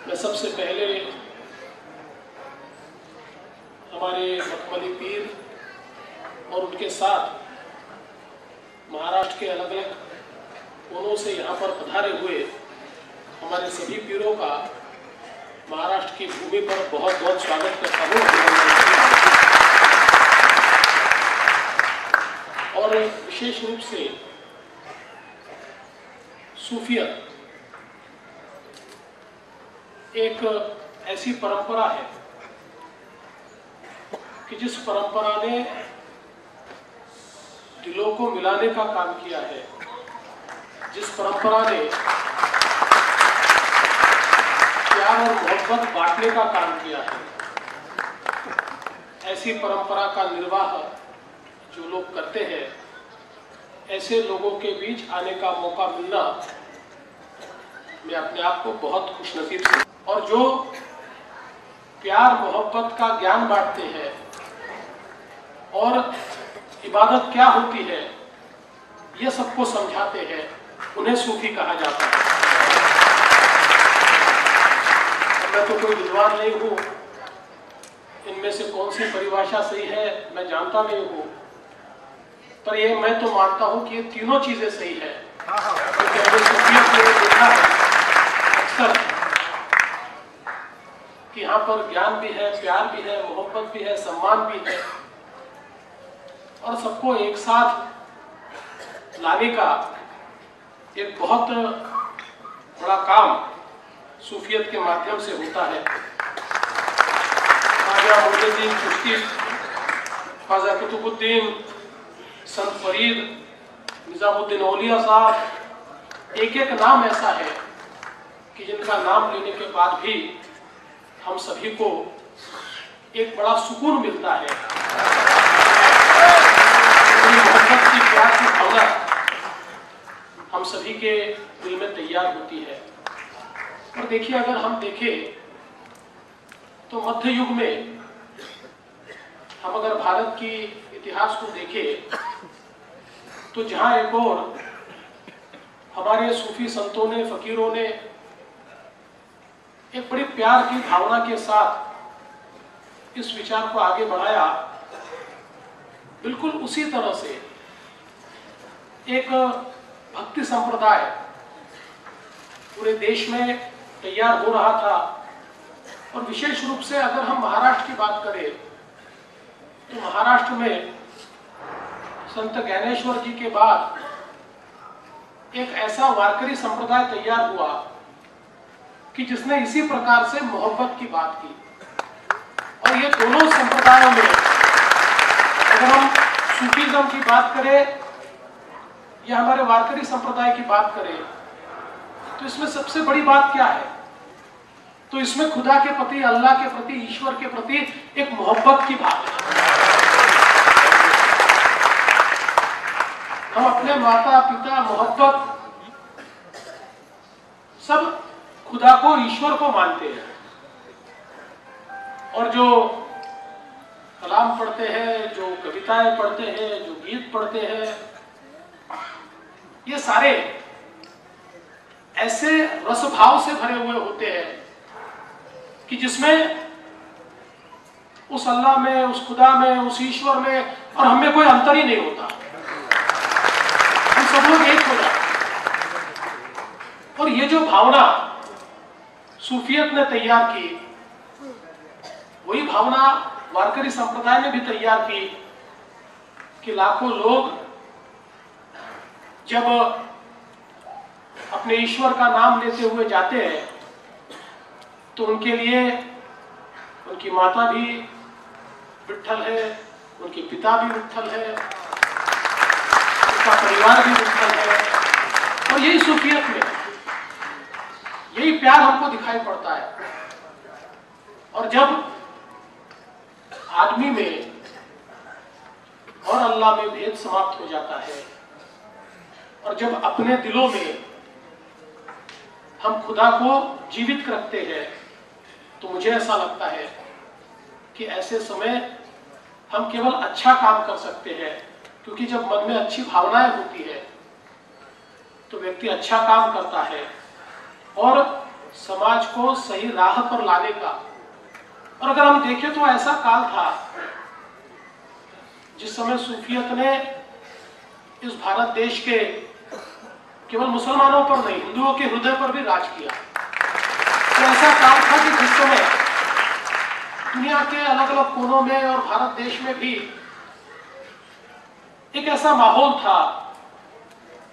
मैं सबसे पहले हमारे मखमली पीर और उनके साथ महाराष्ट्र के अलग अलग कोनों से यहाँ पर पधारे हुए हमारे सभी पीरों का महाराष्ट्र की भूमि पर बहुत बहुत स्वागत करता हूँ। और विशेष रूप से सूफियत एक ऐसी परंपरा है कि जिस परंपरा ने दिलों को मिलाने का काम किया है, जिस परंपरा ने प्यार और मोहब्बत बांटने का काम किया है, ऐसी परंपरा का निर्वाह जो लोग करते हैं, ऐसे लोगों के बीच आने का मौका मिलना मैं अपने आप को बहुत खुशनसीब समझता हूं। और जो प्यार मोहब्बत का ज्ञान बांटते हैं और इबादत क्या होती है ये सबको समझाते हैं, उन्हें सूफी कहा जाता है। मैं तो कोई विद्वान नहीं हूँ, इनमें से कौन सी परिभाषा सही है मैं जानता नहीं हूँ, पर ये मैं तो मानता हूँ कि ये तीनों चीजें सही है। क्योंकि सूफियत में देखा है अक्सर कि यहाँ पर ज्ञान भी है, प्यार भी है, मोहब्बत भी है, सम्मान भी है, और सबको एक साथ लाने का एक बहुत बड़ा काम सूफियत के माध्यम से होता है। ख्वाजा मोइनुद्दीन चिश्ती, ख्वाजा कुतुबुद्दीन, संत फरीद, निजामुद्दीन औलिया साहब, एक एक नाम ऐसा है कि जिनका नाम लेने के बाद भी हम सभी को एक बड़ा सुकून मिलता है। मोहब्बत की प्यार की भावना हम सभी के दिल में तैयार होती है। और देखिए, अगर हम देखें तो मध्य युग में हम अगर भारत की इतिहास को देखें तो जहां एक और हमारे सूफी संतों ने, फकीरों ने एक बड़ी प्यार की भावना के साथ इस विचार को आगे बढ़ाया, बिल्कुल उसी तरह से एक भक्ति संप्रदाय पूरे देश में तैयार हो रहा था। और विशेष रूप से अगर हम महाराष्ट्र की बात करें तो महाराष्ट्र में संत ज्ञानेश्वर जी के बाद एक ऐसा वारकरी संप्रदाय तैयार हुआ कि जिसने इसी प्रकार से मोहब्बत की बात की। और ये दोनों संप्रदायों में अगर हम सूफीज़्म की बात करें या हमारे वारकरी संप्रदाय की बात करें तो इसमें सबसे बड़ी बात क्या है? तो इसमें खुदा के प्रति, अल्लाह के प्रति, ईश्वर के प्रति एक मोहब्बत की बात है। हम अपने माता पिता, मोहब्बत, सब खुदा को, ईश्वर को मानते हैं। और जो कलाम पढ़ते हैं, जो कविताएं पढ़ते हैं, जो गीत पढ़ते हैं, ये सारे ऐसे रसभाव से भरे हुए होते हैं कि जिसमें उस अल्लाह में, उस खुदा में, उस ईश्वर में और हमें कोई अंतर ही नहीं होता। हम सब लोग एक हो जाते हैं। और ये जो भावना सूफियत ने तैयार की, वही भावना वारकरी संप्रदाय ने भी तैयार की कि लाखों लोग जब अपने ईश्वर का नाम लेते हुए जाते हैं तो उनके लिए उनकी माता भी विट्ठल है, उनके पिता भी विट्ठल है, उनका परिवार भी विट्ठल है। और यही सूफियत में यही प्यार हमको दिखाई पड़ता है। और जब आदमी में और अल्लाह में भेद समाप्त हो जाता है और जब अपने दिलों में हम खुदा को जीवित रखते हैं तो मुझे ऐसा लगता है कि ऐसे समय हम केवल अच्छा काम कर सकते हैं। क्योंकि जब मन में अच्छी भावनाएं होती है तो व्यक्ति अच्छा काम करता है और समाज को सही राह पर लाने का। और अगर हम देखें तो ऐसा काल था जिस समय सूफियत ने इस भारत देश के केवल मुसलमानों पर नहीं, हिंदुओं के हृदय पर भी राज किया। तो ऐसा काल था कि जिस समय दुनिया के अलग अलग कोनों में और भारत देश में भी एक ऐसा माहौल था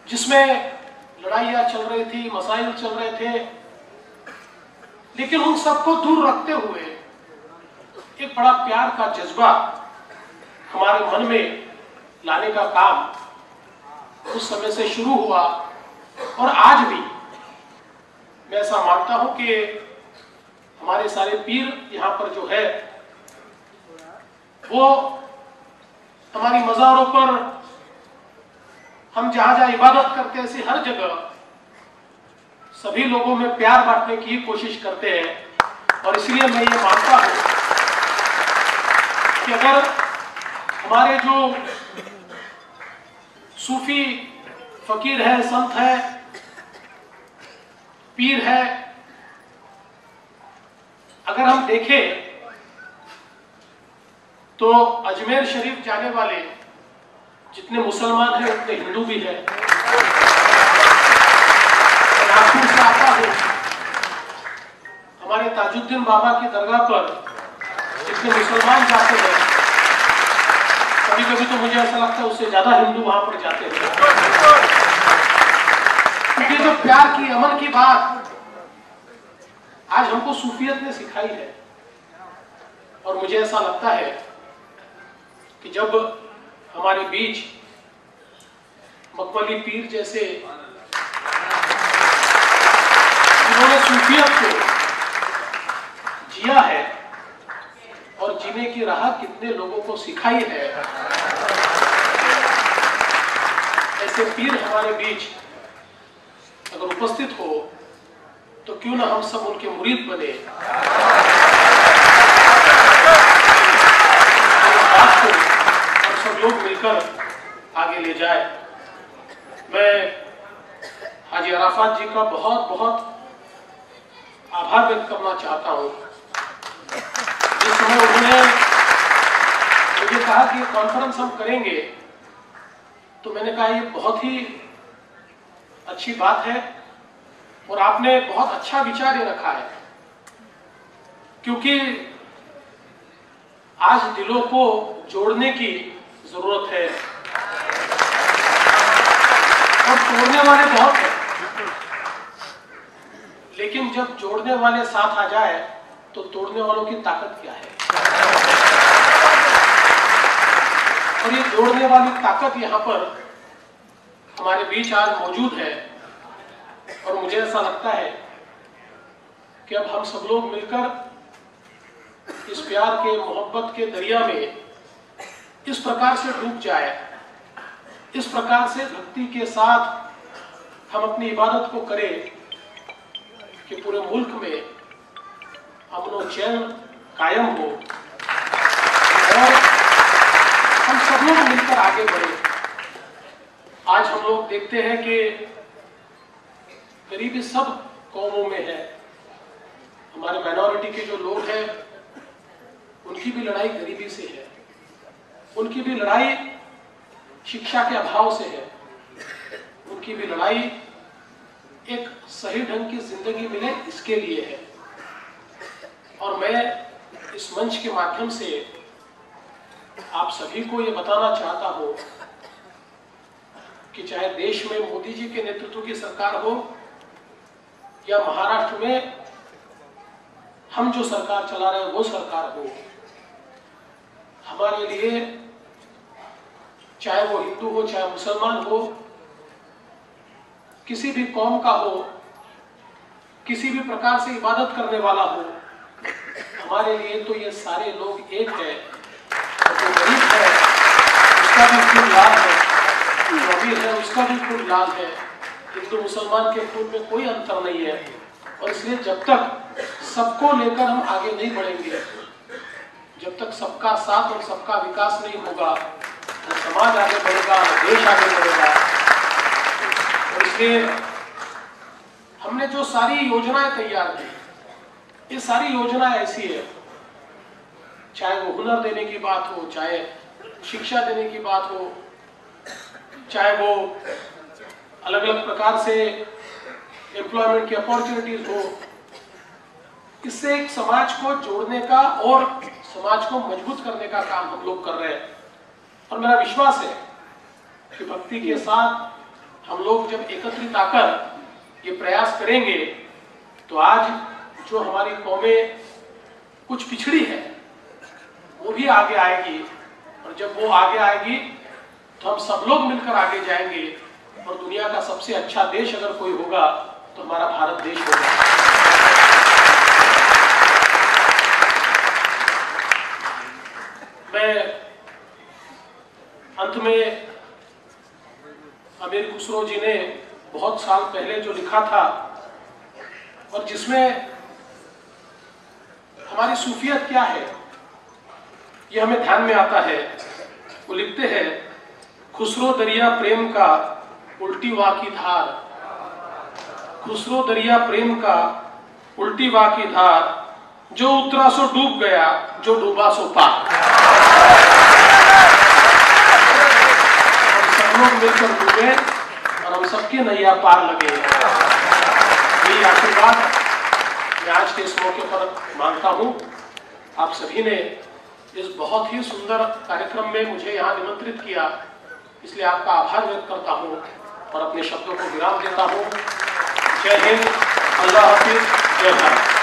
जिसमें लड़ाइयां चल रही थी, मसाइल चल रहे थे, लेकिन उन सबको दूर रखते हुए एक बड़ा प्यार का जज्बा हमारे मन में लाने का काम उस समय से शुरू हुआ। और आज भी मैं ऐसा मानता हूं कि हमारे सारे पीर यहाँ पर जो है वो हमारी मज़ारों पर, हम जहां जहां इबादत करते हैं ऐसी हर जगह सभी लोगों में प्यार बांटने की कोशिश करते हैं। और इसलिए मैं ये मानता हूं कि अगर हमारे जो सूफी फकीर है, संत है, पीर है, अगर हम देखें तो अजमेर शरीफ जाने वाले जितने मुसलमान हैं उतने हिंदू भी हैं। नागपुर से आता हूं, हमारे ताजुद्दीन बाबा की दरगाह पर जितने मुसलमान जाते हैं, कभी कभी तो मुझे ऐसा लगता है उससे ज्यादा हिंदू वहां पर जाते हैं। क्योंकि जो प्यार की, अमन की बात आज हमको सूफियत ने सिखाई है। और मुझे ऐसा लगता है कि जब हमारे बीच मकबली पीर जैसे जिन्होंने सूफियत को जिया है और जीने की राह कितने लोगों को सिखाई है, ऐसे पीर हमारे बीच अगर उपस्थित हो तो क्यों ना हम सब उनके मुरीद बने, बात को हम सब लोग मिलकर आगे ले जाए। मैं हाजी अराफात जी का बहुत बहुत आभार व्यक्त करना चाहता हूं। जिस समय उन्होंने मुझे कहा कि कॉन्फ्रेंस हम करेंगे तो मैंने कहा ये बहुत ही अच्छी बात है और आपने बहुत अच्छा विचार ये रखा है, क्योंकि आज दिलों को जोड़ने की जरूरत है और तोड़ने वाले बहुत हैं, लेकिन जब जोड़ने वाले साथ आ जाए तो तोड़ने वालों की ताकत क्या है। और ये जोड़ने वाली ताकत यहाँ पर हमारे बीच आज मौजूद है। और मुझे ऐसा लगता है कि अब हम सब लोग मिलकर इस प्यार के, मोहब्बत के दरिया में इस प्रकार से डूब जाए, इस प्रकार से भक्ति के साथ हम अपनी इबादत को करें कि पूरे मुल्क में अमन और चैन कायम हो और हम सब लोग मिलकर आगे बढ़े। आज हम लोग देखते हैं कि गरीबी सब कौमों में है। हमारे माइनॉरिटी के जो लोग हैं उनकी भी लड़ाई गरीबी से है, उनकी भी लड़ाई शिक्षा के अभाव से है, उनकी भी लड़ाई एक सही ढंग की जिंदगी मिले इसके लिए है। और मैं इस मंच के माध्यम से आप सभी को ये बताना चाहता हूं कि चाहे देश में मोदी जी के नेतृत्व की सरकार हो या महाराष्ट्र में हम जो सरकार चला रहे हैं वो सरकार हो, हमारे लिए चाहे वो हिंदू हो चाहे मुसलमान हो, किसी भी कौम का हो, किसी भी प्रकार से इबादत करने वाला हो, हमारे लिए तो ये सारे लोग एक है। जो गरीब है उसका भी खून लाल है, जो अमीर है उसका भी खून लाल है। हिंदू मुसलमान के खून में कोई अंतर नहीं है। और इसलिए जब तक सबको लेकर हम आगे नहीं बढ़ेंगे, जब तक सबका साथ और सबका विकास नहीं होगा, न समाज आगे बढ़ेगा, न देश आगे बढ़ेगा। और इसलिए हमने हमने जो सारी योजनाएं तैयार की, ये सारी योजना ऐसी है, चाहे वो हुनर देने की बात हो, चाहे शिक्षा देने की बात हो, चाहे वो अलग अलग प्रकार से एम्प्लॉयमेंट की अपॉर्चुनिटीज हो, इससे एक समाज को जोड़ने का और समाज को मजबूत करने का काम हम लोग कर रहे हैं। और मेरा विश्वास है कि भक्ति के साथ हम लोग जब एकत्रित आकर ये प्रयास करेंगे तो आज जो हमारी कौमें कुछ पिछड़ी है वो भी आगे आएगी, और जब वो आगे आएगी तो हम सब लोग मिलकर आगे जाएंगे, और दुनिया का सबसे अच्छा देश अगर कोई होगा तो हमारा भारत देश होगा। मैं अंत में अमीर खुसरो जी ने बहुत साल पहले जो लिखा था और जिसमें हमारी सूफियत क्या है ये हमें ध्यान में आता है, वो लिखते हैं, खुसरो दरिया प्रेम का उल्टी वाह की धार, खुसरो दरिया प्रेम का उल्टी वाह की धार, जो उतरा सो डूब गया, जो डूबा सो पार। हम सब लोग मिलकर डूबे और हम सबकी नैया पार लगे। यही आशीर्वाद मैं आज के इस मौके पर मांगता हूँ। आप सभी ने इस बहुत ही सुंदर कार्यक्रम में मुझे यहाँ निमंत्रित किया, इसलिए आपका आभार व्यक्त करता हूँ और अपने शब्दों को विराम देता हूँ। जय हिंद, अल्लाह हाफिज, जय भारत।